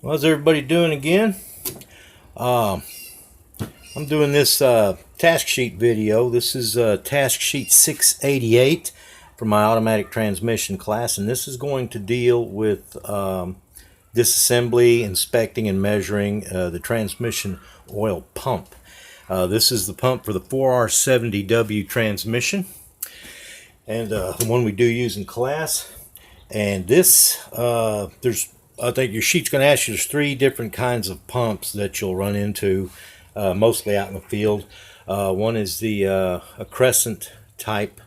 How's everybody doing again? I'm doing this task sheet video. This is task sheet 688 for my automatic transmission class, and this is going to deal with disassembly, inspecting, and measuring the transmission oil pump. This is the pump for the 4R70W transmission, and the one we do use in class. And this, I think your sheet's going to ask you, there's three different kinds of pumps that you'll run into, mostly out in the field. One is a crescent type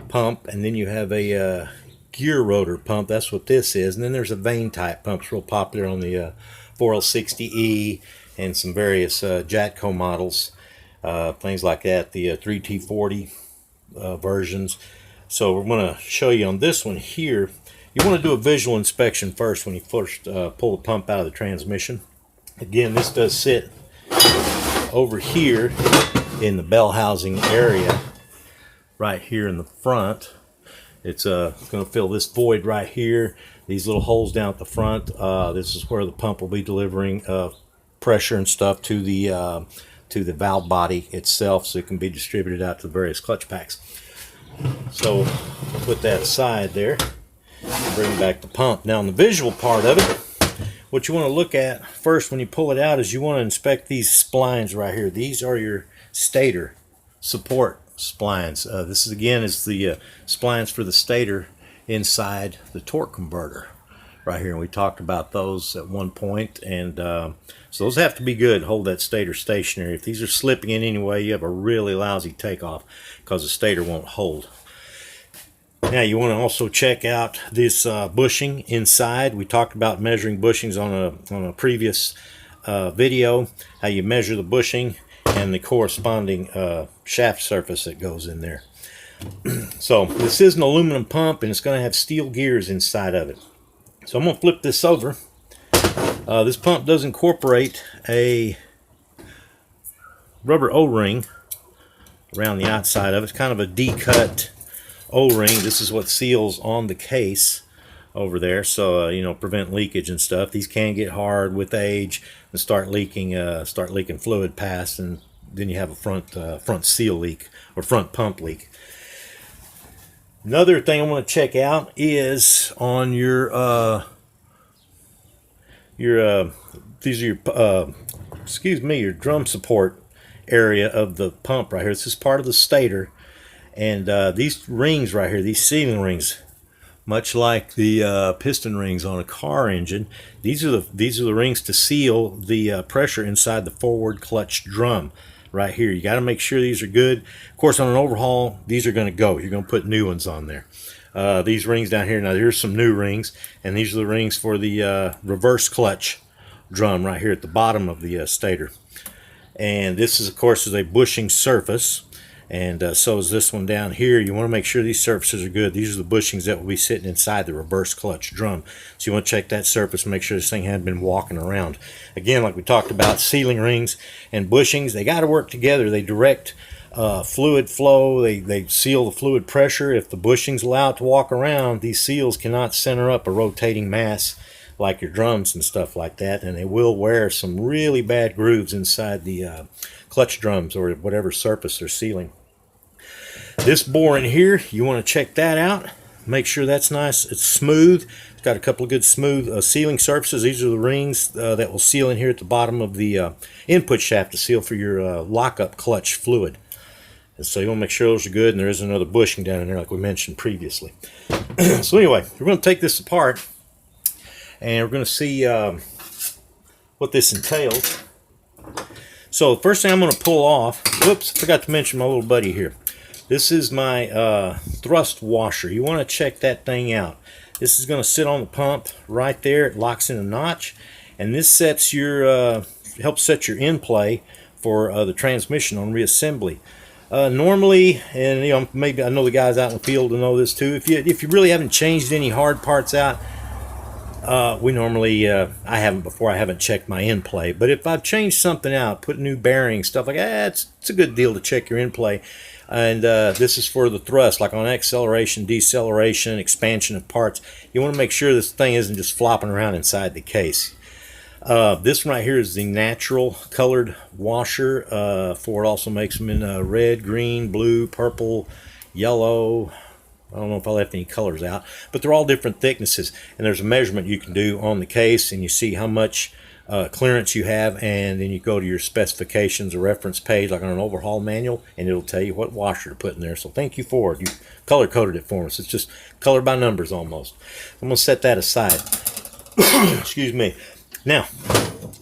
pump, and then you have a gear rotor pump. That's what this is. And then there's a vane type pump. It's real popular on the 4L60E and some various Jatco models, things like that, the 3T40 versions. So we're going to show you on this one here. You want to do a visual inspection first when you first pull the pump out of the transmission. Again, this does sit over here in the bell housing area, right here in the front. It's going to fill this void right here. These little holes down at the front. This is where the pump will be delivering pressure and stuff to the valve body itself, so it can be distributed out to the various clutch packs. So put that aside there. Bring back the pump. Now, on the visual part of it, what you want to look at first when you pull it out is you want to inspect these splines right here. These are your stator support splines. This is the splines for the stator inside the torque converter right here. And we talked about those at one point, and so those have to be good. Hold that stator stationary. If these are slipping in any way, you have a really lousy takeoff because the stator won't hold. Now you want to also check out this bushing inside. We talked about measuring bushings on a previous video, how you measure the bushing and the corresponding shaft surface that goes in there. So this is an aluminum pump, and it's going to have steel gears inside of it. So I'm going to flip this over. This pump does incorporate a rubber O-ring around the outside of it. It's kind of a D-cut O-ring. This is what seals on the case over there, so prevent leakage and stuff. These can get hard with age and start leaking fluid past, and then you have a front seal leak or front pump leak. Another thing I want to check out is on your drum support area of the pump right here. This is part of the stator. And these rings right here, these sealing rings, much like the piston rings on a car engine, these are the rings to seal the pressure inside the forward clutch drum right here. You got to make sure these are good. Of course, on an overhaul, these are going to go. You're going to put new ones on there. These rings down here, now here's some new rings, and these are the rings for the reverse clutch drum right here at the bottom of the stator. And this is, of course, is a bushing surface. And so is this one down here. You want to make sure these surfaces are good. These are the bushings that will be sitting inside the reverse clutch drum. So you want to check that surface and make sure this thing hadn't been walking around. Again, like we talked about, sealing rings and bushings, they got to work together. They direct fluid flow. They seal the fluid pressure. If the bushings allow it to walk around, these seals cannot center up a rotating mass like your drums and stuff like that, and they will wear some really bad grooves inside the clutch drums or whatever surface they're sealing. This bore in here, you want to check that out. Make sure that's nice. It's smooth. It's got a couple of good smooth sealing surfaces. These are the rings that will seal in here at the bottom of the input shaft to seal for your lockup clutch fluid. And so you want to make sure those are good, and there is another bushing down in there like we mentioned previously. So anyway, we're going to take this apart, and we're going to see what this entails. So the first thing I'm going to pull off, whoops, I forgot to mention my little buddy here. This is my thrust washer. You want to check that thing out. This is going to sit on the pump right there. It locks in a notch, and this sets your helps set your in play for the transmission on reassembly. Normally, and maybe I know the guys out in the field will know this too. If you really haven't changed any hard parts out, we normally I haven't before. I haven't checked my in play, but if I've changed something out, put new bearings, stuff like that, it's a good deal to check your in play. And this is for the thrust, like on acceleration, deceleration, expansion of parts. You want to make sure this thing isn't just flopping around inside the case. This one right here is the natural colored washer. Ford also makes them in red, green, blue, purple, yellow. I don't know if I left any colors out, but they're all different thicknesses. And there's a measurement you can do on the case, and you see how much clearance you have, and then you go to your specifications or reference page like on an overhaul manual, and it'll tell you what washer to put in there. So thank you, Ford. You color coded it for us. It's just color by numbers almost. I'm going to set that aside. Excuse me. Now,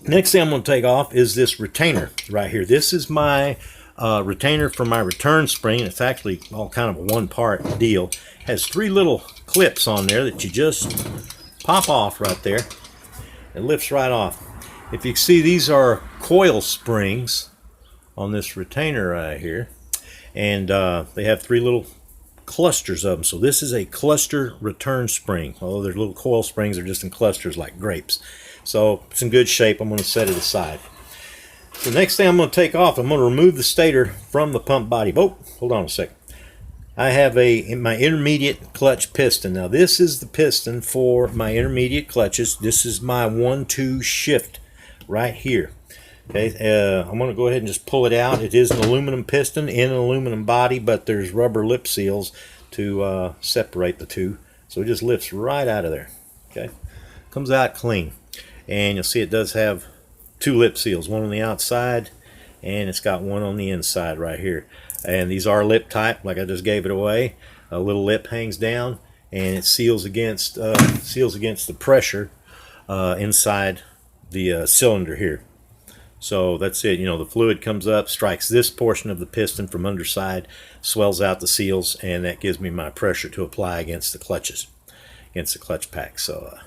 next thing I'm going to take off is this retainer right here. This is my retainer for my return spring. It's actually all kind of a one-part deal. It has 3 little clips on there that you just pop off right there. It lifts right off. If you see, these are coil springs on this retainer right here, and they have 3 little clusters of them. So this is a cluster return spring. Although they're little coil springs, they're just in clusters like grapes. So it's in good shape. I'm going to set it aside. The next thing I'm going to take off, I'm going to remove the stator from the pump body. Oh, hold on a second. I have my intermediate clutch piston. Now this is the piston for my intermediate clutches. This is my 1-2 shift right here. Okay, I'm going to go ahead and just pull it out. It is an aluminum piston in an aluminum body, but there's rubber lip seals to separate the two. So it just lifts right out of there. Okay, comes out clean. And you'll see it does have 2 lip seals, one on the outside, and it's got one on the inside right here. And these are lip type, like I just gave it away. A little lip hangs down, and it seals against the pressure inside the cylinder here. So that's it. You know, the fluid comes up, strikes this portion of the piston from underside, swells out the seals, and that gives me my pressure to apply against the clutches, against the clutch pack. So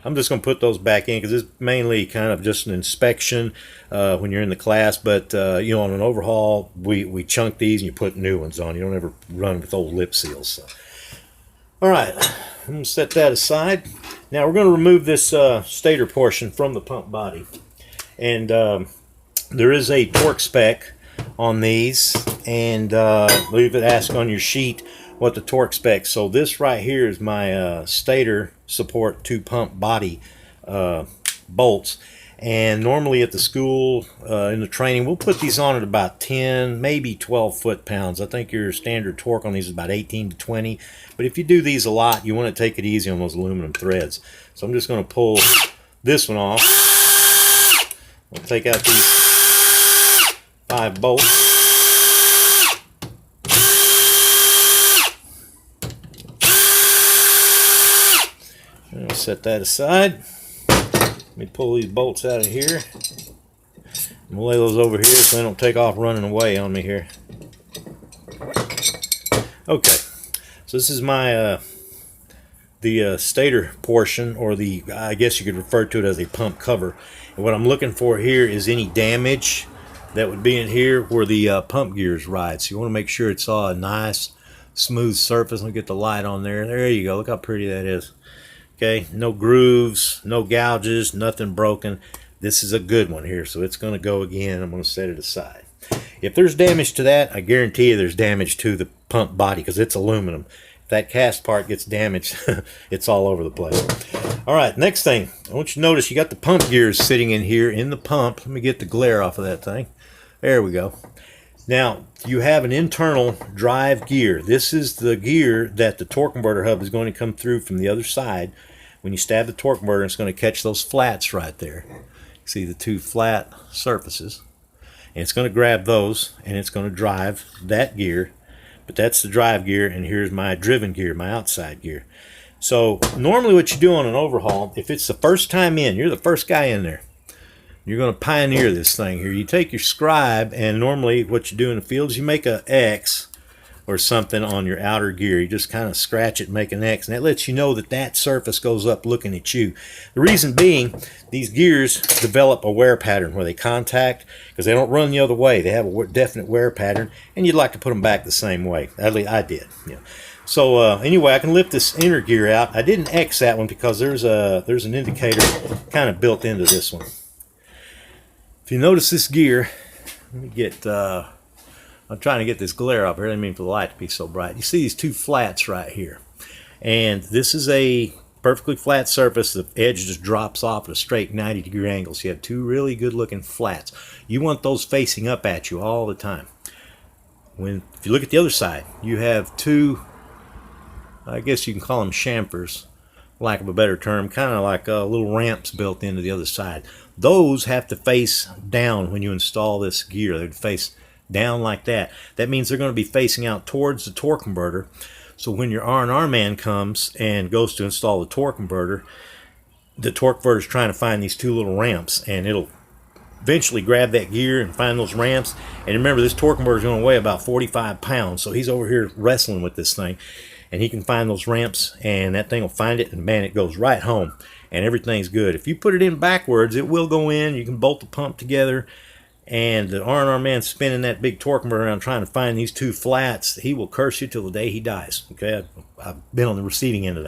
I'm just going to put those back in because it's mainly kind of just an inspection when you're in the class. But you know, on an overhaul, we chunk these and you put new ones on. You don't ever run with old lip seals. So. All right, I'm going to set that aside. Now we're going to remove this stator portion from the pump body, and there is a torque spec on these, and leave it ask on your sheet what the torque spec. So this right here is my stator support to pump body bolts, and normally at the school in the training we'll put these on at about 10 maybe 12 foot-pounds. I think your standard torque on these is about 18 to 20, but if you do these a lot you want to take it easy on those aluminum threads. So I'm just going to pull this one off. We'll take out these 5 bolts. I'll set that aside. Let me pull these bolts out of here. We'll lay those over here so they don't take off running away on me here. Okay, so this is my the stator portion, or the, I guess you could refer to it as a pump cover. And what I'm looking for here is any damage that would be in here where the pump gears ride. So you want to make sure it's all a nice smooth surface. Let me get the light on there. There you go. Look how pretty that is. Okay, no grooves, no gouges, nothing broken. This is a good one here, so it's going to go again. I'm going to set it aside. If there's damage to that, I guarantee you there's damage to the pump body because it's aluminum. If that cast part gets damaged, it's all over the place. All right, next thing, I want you to notice you got the pump gears sitting in here in the pump. Let me get the glare off of that thing. There we go. Now, you have an internal drive gear. This is the gear that the torque converter hub is going to come through from the other side. When you stab the torque converter, it's going to catch those flats right there. See the 2 flat surfaces. And it's going to grab those, and it's going to drive that gear. But that's the drive gear, and here's my driven gear, my outside gear. So normally what you do on an overhaul, if it's the first time in, you're the first guy in there. You're going to pioneer this thing here. You take your scribe, and normally what you do in the field is you make an X or something on your outer gear. You just kind of scratch it and make an X, and that lets you know that that surface goes up looking at you. The reason being, these gears develop a wear pattern where they contact, because they don't run the other way. They have a definite wear pattern, and you'd like to put them back the same way. At least I did. Yeah. So anyway, I can lift this inner gear out. I didn't X that one because there's an indicator kind of built into this one. If you notice this gear, let me get, I'm trying to get this glare up here. I didn't mean for the light to be so bright. You see these 2 flats right here. And this is a perfectly flat surface. The edge just drops off at a straight 90-degree angle. So you have two really good looking flats. You want those facing up at you all the time. If you look at the other side, you have two, I guess you can call them chamfers, lack of a better term, kind of like little ramps built into the other side. Those have to face down when you install this gear. They'd face down like that. That means they're going to be facing out towards the torque converter. So when your R&R man comes and goes to install the torque converter is trying to find these two little ramps, and it'll eventually grab that gear and find those ramps. And remember, this torque converter is going to weigh about 45 pounds, so he's over here wrestling with this thing, and he can find those ramps, and that thing will find it, and man, it goes right home, and everything's good. If you put it in backwards, it will go in. You can bolt the pump together, and the R&R man spinning that big torque converter around trying to find these two flats, he will curse you till the day he dies. Okay, I've been on the receiving end of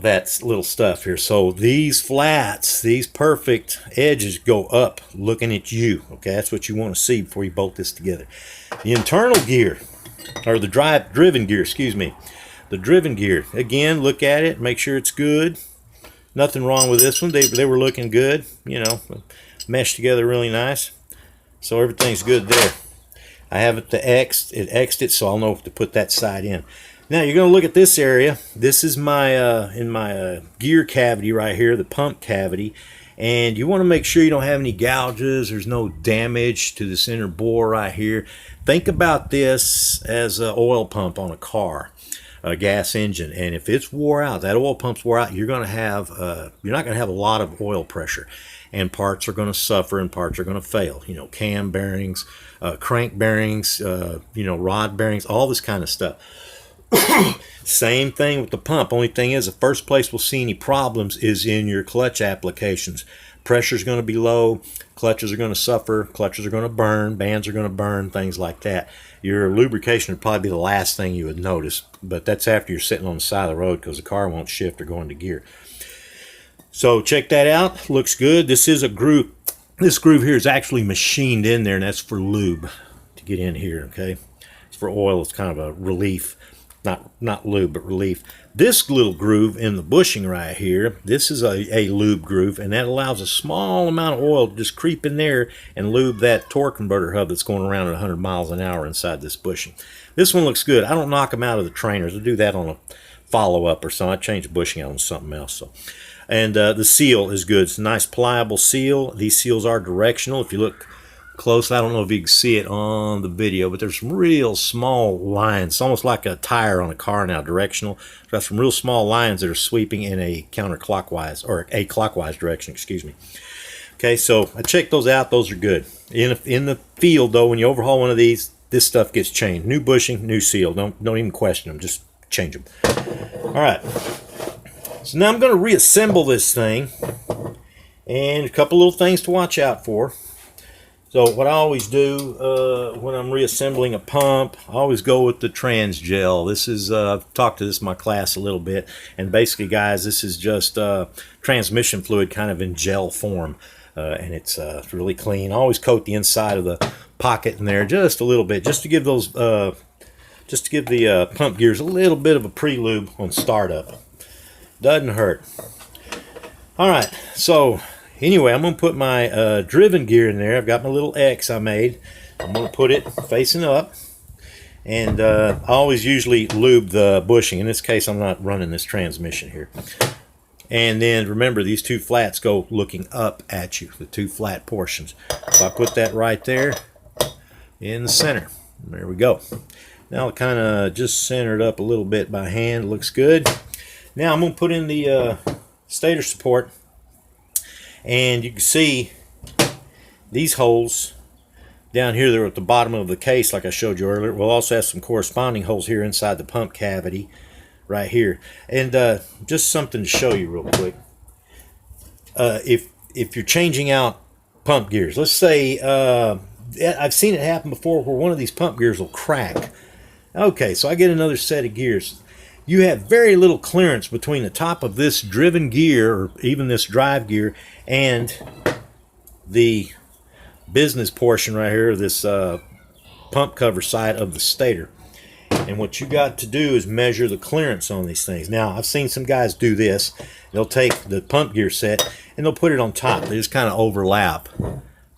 that little stuff here. So these flats, these perfect edges go up looking at you. Okay, that's what you want to see before you bolt this together. The internal gear, or the driven gear, excuse me. The driven gear, again, look at it, make sure it's good. Nothing wrong with this one. They were looking good, you know, meshed together really nice. So everything's good there. I have it X'd it, so I'll know to put that side in. Now you're going to look at this area. This is my in my gear cavity right here, the pump cavity, and you want to make sure you don't have any gouges. There's no damage to this inner bore right here. Think about this as an oil pump on a car, a gas engine, and if it's wore out, that oil pump's wore out, you're going to have you're not going to have a lot of oil pressure, and parts are going to suffer and parts are going to fail. You know, cam bearings, crank bearings, you know, rod bearings, all this kind of stuff. Same thing with the pump. Only thing is, the first place we'll see any problems is in your clutch applications. Pressure's going to be low, clutches are going to suffer, clutches are going to burn, bands are going to burn, things like that. Your lubrication would probably be the last thing you would notice, but that's after you're sitting on the side of the road because the car won't shift or go into gear. So check that out. Looks good. This is a groove. This groove here is actually machined in there, and that's for lube to get in here. Okay, it's for oil. It's kind of a relief. Not lube, but relief. This little groove in the bushing right here, this is a lube groove, and that allows a small amount of oil to just creep in there and lube that torque converter hub that's going around at 100 miles an hour inside this bushing. This one looks good. I don't knock them out of the trainers. I do that on a follow-up or something. I change the bushing out on something else. So, and the seal is good. It's a nice pliable seal. These seals are directional. If you look close, I don't know if you can see it on the video, but there's some real small lines. It's almost like a tire on a car now, directional. It's got some real small lines that are sweeping in a counterclockwise, or a clockwise direction, excuse me. Okay, so I checked those out. Those are good. In the field, though, when you overhaul one of these, this stuff gets changed. New bushing, new seal. Don't even question them. Just change them. All right. So now I'm going to reassemble this thing, and a couple little things to watch out for. So what I always do when I'm reassembling a pump, I always go with the trans gel. This is, I've talked to this in my class a little bit, and basically, guys, this is just transmission fluid kind of in gel form, and it's really clean. I always coat the inside of the pocket in there just a little bit, just to give those, just to give the pump gears a little bit of a pre-lube on startup. Doesn't hurt. All right, so anyway, I'm going to put my driven gear in there. I've got my little X I made. I'm going to put it facing up. And I always usually lube the bushing. In this case, I'm not running this transmission here. And then remember, these two flats go looking up at you, the two flat portions. So I put that right there in the center. There we go. Now I'll kind of just center it up a little bit by hand. It looks good. Now I'm going to put in the stator support. And you can see these holes down here, they're at the bottom of the case like I showed you earlier. We'll also have some corresponding holes here inside the pump cavity right here. And just something to show you real quick. If you're changing out pump gears, let's say I've seen it happen before where one of these pump gears will crack. Okay, so I get another set of gears. You have very little clearance between the top of this driven gear, or even this drive gear, and the business portion right here, this pump cover side of the stator. And what you got to do is measure the clearance on these things. Now, I've seen some guys do this. They'll take the pump gear set and they'll put it on top. They just kind of overlap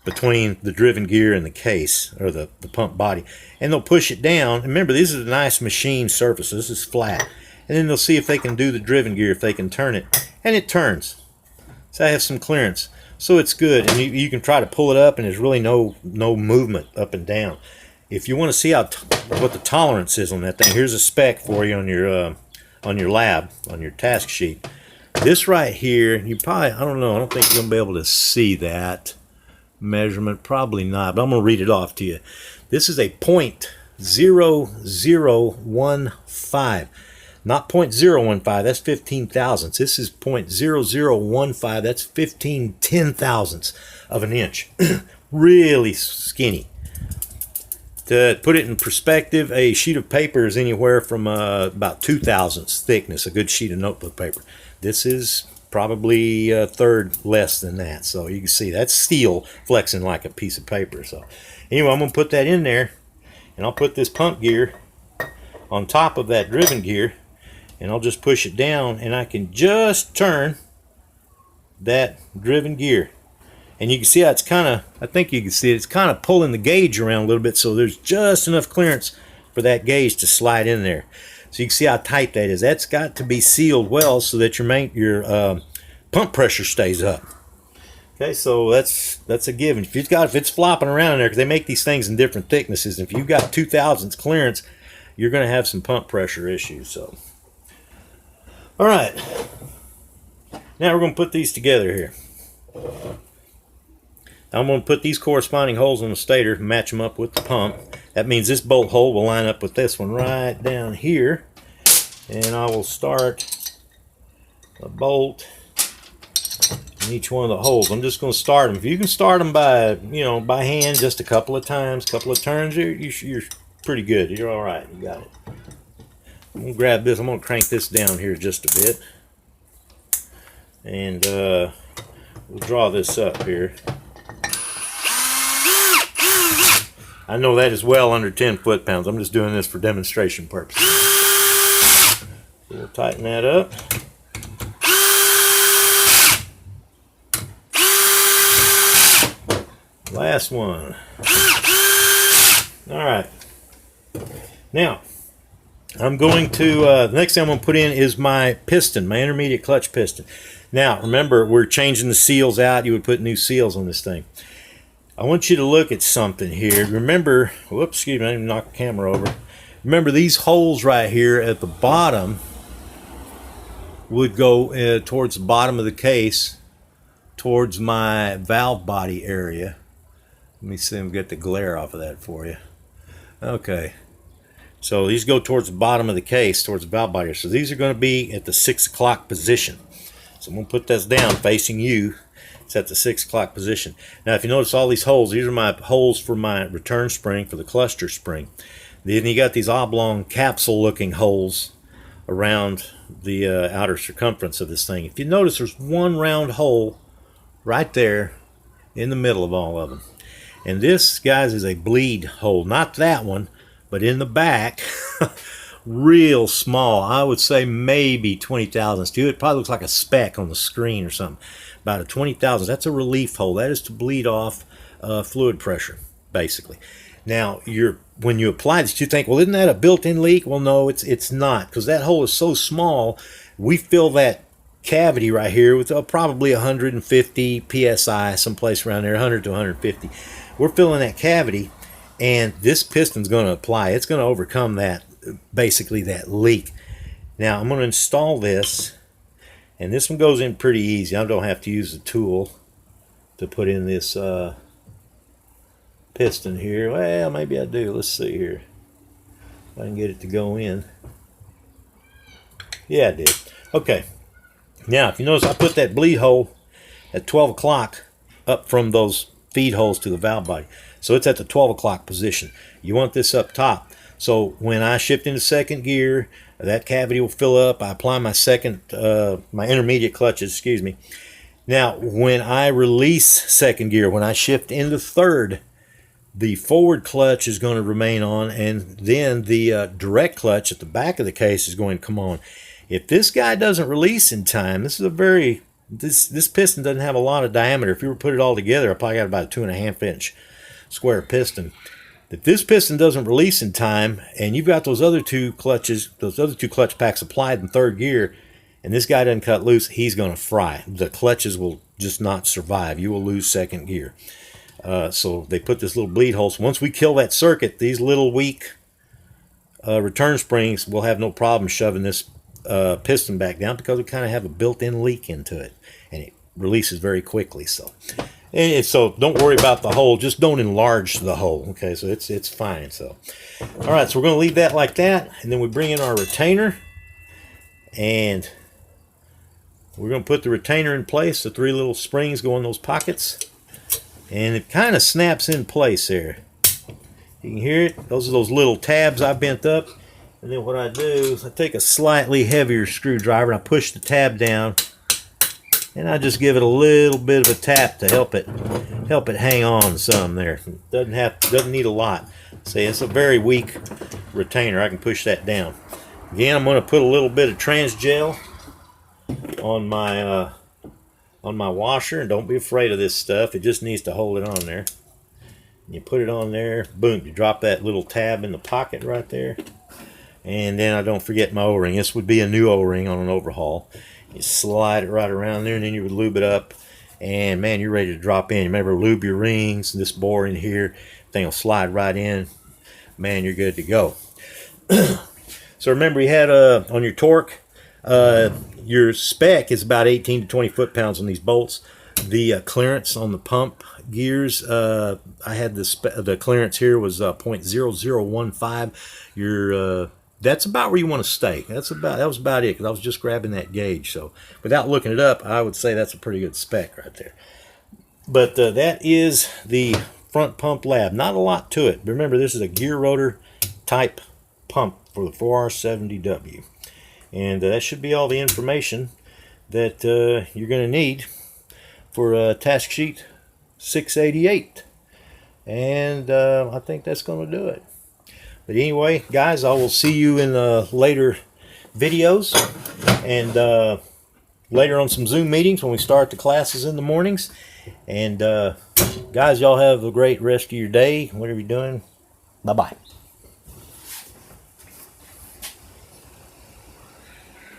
between the driven gear and the case, or the pump body. And they'll push it down. Remember, these are the nice machine surfaces. This is flat. And then they'll see if they can do the driven gear, if they can turn it. And it turns. So I have some clearance. So it's good. And you can try to pull it up and there's really no movement up and down. If you want to see what the tolerance is on that thing, here's a spec for you on your lab, on your task sheet. This right here, you probably, I don't know, I don't think you're going to be able to see that measurement. Probably not, but I'm going to read it off to you. This is a 0.0015. Not 0.015, that's 15 thousandths. This is 0.0015, that's 15 10,000ths of an inch. Really skinny. To put it in perspective, a sheet of paper is anywhere from about 2 thousandths thickness, a good sheet of notebook paper. This is probably a third less than that. So you can see that's steel flexing like a piece of paper. So anyway, I'm going to put that in there, and I'll put this pump gear on top of that driven gear, and I'll just push it down, and I can just turn that driven gear. And you can see how it's kind of, I think you can see it, it's kind of pulling the gauge around a little bit, so there's just enough clearance for that gauge to slide in there. So you can see how tight that is. That's got to be sealed well so that your pump pressure stays up. Okay, so that's a given. If it's flopping around in there, because they make these things in different thicknesses, if you've got 2 thousandths clearance, you're going to have some pump pressure issues. So, all right, now we're going to put these together here. I'm going to put these corresponding holes on the stator, match them up with the pump. That means this bolt hole will line up with this one right down here. And I will start a bolt in each one of the holes. I'm just going to start them. If you can start them by hand, just a couple of times, couple of turns, you're pretty good. You're all right. You got it. I'm going to grab this. I'm going to crank this down here just a bit. And we'll draw this up here. I know that is well under 10 foot-pounds. I'm just doing this for demonstration purposes. So we'll tighten that up. Last one. All right. Now, I'm going to, the next thing I'm going to put in is my piston, my intermediate clutch piston. Now, remember, we're changing the seals out. You would put new seals on this thing. I want you to look at something here. Remember, whoops, excuse me, I didn't knock the camera over. Remember, these holes right here at the bottom would go towards the bottom of the case, towards my valve body area. Let me see, get the glare off of that for you. Okay. So these go towards the bottom of the case, towards the valve body. So these are going to be at the 6 o'clock position. So I'm going to put this down facing you. It's at the 6 o'clock position. Now, if you notice all these holes, these are my holes for my return spring, for the cluster spring. Then you got these oblong capsule-looking holes around the outer circumference of this thing. If you notice, there's one round hole right there in the middle of all of them. And this, guys, is a bleed hole. Not that one, but in the back. Real small. I would say maybe 20 thousandths to it. It probably looks like a speck on the screen or something. About a 20 thousandths. That's a relief hole. That is to bleed off fluid pressure, basically. Now, when you apply this, you think, well, isn't that a built-in leak? Well, no, it's not, because that hole is so small. We fill that cavity right here with probably 150 psi, someplace around there, 100 to 150. We're filling that cavity, and this piston's going to apply. It's going to overcome that, basically that leak. Now, I'm going to install this, and this one goes in pretty easy. I don't have to use a tool to put in this piston here. Well, maybe I do. Let's see here. If I can get it to go in. Yeah, I did. Okay. Now, if you notice, I put that bleed hole at 12 o'clock up from those feed holes to the valve body. So it's at the 12 o'clock position. You want this up top. So when I shift into second gear, that cavity will fill up. I apply my my intermediate clutches, excuse me. Now, when I release second gear, when I shift into third, the forward clutch is going to remain on, and then the direct clutch at the back of the case is going to come on. If this guy doesn't release in time, this piston doesn't have a lot of diameter. If you were to put it all together, I probably got about a 2.5 inch square piston. If this piston doesn't release in time, and you've got those other two clutch packs applied in third gear, and this guy doesn't cut loose, he's going to fry. The clutches will just not survive. You will lose second gear. So they put this little bleed hole. So once we kill that circuit, these little weak return springs will have no problem shoving this piston back down, because we kind of have a built-in leak into it, and it releases very quickly. So don't worry about the hole. Just don't enlarge the hole. Okay, so it's fine. So all right, so we're going to leave that like that, and then we bring in our retainer, and we're going to put the retainer in place. The 3 little springs go in those pockets, and it kind of snaps in place there. You can hear it. Those are those little tabs I bent up. And then what I do is I take a slightly heavier screwdriver and I push the tab down, and I just give it a little bit of a tap to help it hang on some there. Doesn't need a lot. See, it's a very weak retainer. I can push that down. Again, I'm going to put a little bit of trans gel on my washer, and don't be afraid of this stuff. It just needs to hold it on there. You put it on there, boom, you drop that little tab in the pocket right there. And then I don't forget my O-ring. This would be a new O-ring on an overhaul. You slide it right around there, and then you would lube it up, and man, you're ready to drop in. You remember, lube your rings, this bore in here, thing will slide right in. Man, you're good to go. So remember, you had on your torque, your spec is about 18 to 20 foot-pounds on these bolts. The clearance on the pump gears, I had the clearance here was 0.0015. That's about where you want to stay. That was about it, because I was just grabbing that gauge. So without looking it up, I would say that's a pretty good spec right there. But that is the front pump lab. Not a lot to it. Remember, this is a gear rotor type pump for the 4R70W. And that should be all the information that you're going to need for task sheet 688. And I think that's going to do it. But anyway, guys, I will see you in later videos, and later on some Zoom meetings when we start the classes in the mornings. And guys, y'all have a great rest of your day, whatever you're doing. Bye-bye.